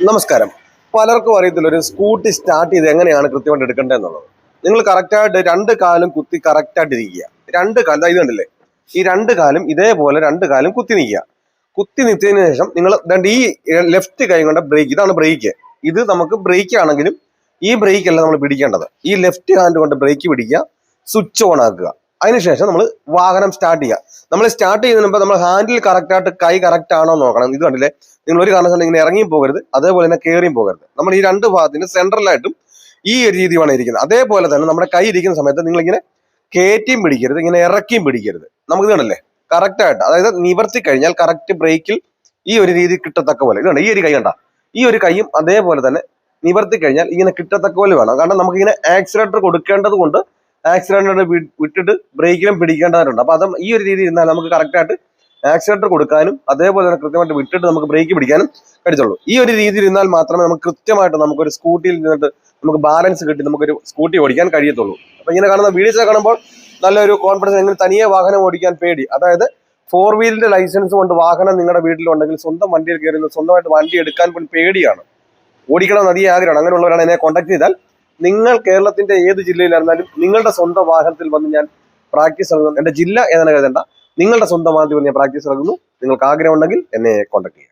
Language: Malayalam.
നമസ്കാരം. പലർക്കും അറിയത്തില്ല ഒരു സ്കൂട്ടി സ്റ്റാർട്ട് ചെയ്ത് എങ്ങനെയാണ് കൃത്യമായിട്ട് എടുക്കേണ്ടതെന്നുള്ളത്. നിങ്ങൾ കറക്റ്റായിട്ട് രണ്ട് കാലും കുത്തി കറക്റ്റായിട്ട് ഇരിക്കുക. രണ്ട് കാലം ഇത് കണ്ടില്ലേ, ഈ രണ്ട് കാലും ഇതേപോലെ രണ്ട് കാലും കുത്തി നിൽക്കുക. കുത്തി നിൽച്ചതിന് ശേഷം നിങ്ങൾ ഈ ലെഫ്റ്റ് കൈ കൊണ്ട് ബ്രേക്ക്, ഇതാണ് ബ്രേക്ക്. ഇത് നമുക്ക് ബ്രേക്ക് ആണെങ്കിലും ഈ ബ്രേക്ക് അല്ല നമ്മൾ പിടിക്കേണ്ടത്. ഈ ലെഫ്റ്റ് ഹാൻഡ് കൊണ്ട് ബ്രേക്ക് പിടിക്കുക, സ്വിച്ച് ഓൺ ആക്കുക. അതിനുശേഷം നമ്മൾ വാഹനം സ്റ്റാർട്ട് ചെയ്യുക. നമ്മൾ സ്റ്റാർട്ട് ചെയ്യുന്നതിന് മുമ്പ് നമ്മൾ ഹാൻഡിൽ കറക്റ്റായിട്ട് കൈ കറക്റ്റ് ആണോ നോക്കണം. ഇത് കണ്ടില്ലേ, നിങ്ങൾ ഒരു കാരണവശാലും ഇങ്ങനെ ഇറങ്ങിയും പോകരുത്, അതേപോലെ തന്നെ കയറിയും പോകരുത്. നമ്മൾ ഈ രണ്ട് ഭാഗത്തിന് സെൻട്രലായിട്ടും ഈ ഒരു രീതിയാണ് ഇരിക്കുന്നത്. അതേപോലെ തന്നെ നമ്മുടെ കൈ ഇരിക്കുന്ന സമയത്ത് നിങ്ങൾ ഇങ്ങനെ കയറ്റിയും പിടിക്കരുത്, ഇങ്ങനെ ഇറക്കിയും പിടിക്കരുത്. നമുക്ക് കണ്ടല്ലേ കറക്റ്റായിട്ട്, അതായത് നിവർത്തി കഴിഞ്ഞാൽ കറക്റ്റ് ബ്രേക്കിൽ ഈ ഒരു രീതി കിട്ടത്തക്ക പോലെ. ഇതുണ്ട് ഈ ഒരു കൈ കണ്ട, ഈ ഒരു കൈയും അതേപോലെ തന്നെ നിവർത്തി കഴിഞ്ഞാൽ ഇങ്ങനെ കിട്ടത്തക്ക പോലെ വേണം. കാരണം നമുക്ക് ഇങ്ങനെ ആക്സിലേറ്റർ കൊടുക്കേണ്ടത് കൊണ്ട് ആക്സിലേറ്റർ വിട്ടിട്ട് ബ്രേക്കിലും പിടിക്കേണ്ടതായിട്ടുണ്ട്. അപ്പൊ അത് ഈ ഒരു രീതി ഇരുന്നാൽ നമുക്ക് കറക്റ്റായിട്ട് ആക്സിലേറ്റർ കൊടുക്കാനും അതേപോലെ തന്നെ കൃത്യമായിട്ട് വിട്ടിട്ട് നമുക്ക് ബ്രേക്ക് പിടിക്കാനും കഴിച്ചുള്ളൂ. ഈ ഒരു രീതിയിൽ ഇരുന്നാൽ മാത്രമേ നമുക്ക് കൃത്യമായിട്ട് നമുക്കൊരു സ്കൂട്ടിയിൽ നിന്നിട്ട് നമുക്ക് ബാലൻസ് കിട്ടി നമുക്കൊരു സ്കൂട്ടി ഓടിക്കാൻ കഴിയത്തുള്ളൂ. അപ്പൊ ഇങ്ങനെ കാണുന്ന വീഡിയോസ് കാണുമ്പോൾ നല്ലൊരു കോൺഫിഡൻസ്. എങ്ങനെ തനിയെ വാഹനം ഓടിക്കാൻ പേടി, അതായത് 4 വീലിന്റെ ലൈസൻസ് കൊണ്ട് വാഹനം നിങ്ങളുടെ വീട്ടിലുണ്ടെങ്കിൽ സ്വന്തം വണ്ടിയിൽ കയറി സ്വന്തമായിട്ട് വണ്ടി എടുക്കാൻ പോലും പേടിയാണ്, ഓടിക്കണം നദിയെ ആഗ്രഹമാണ്. അങ്ങനെയുള്ളവരാണ് എന്നെ കോൺടാക്ട് ചെയ്താൽ നിങ്ങൾ കേരളത്തിന്റെ ഏത് ജില്ലയിലായിരുന്നാലും നിങ്ങളുടെ സ്വന്തം വാഹനത്തിൽ വന്ന് ഞാൻ പ്രാക്ടീസ് നൽകുന്നു. എന്റെ ജില്ല ഏതാണ് കരുതണ്ട, നിങ്ങളുടെ സ്വന്തം വാഹനത്തിൽ വന്ന് ഞാൻ പ്രാക്ടീസ് നൽകുന്നു. നിങ്ങൾക്ക് ആഗ്രഹം ഉണ്ടെങ്കിൽ എന്നെ കോൺടാക്ട് ചെയ്യാം.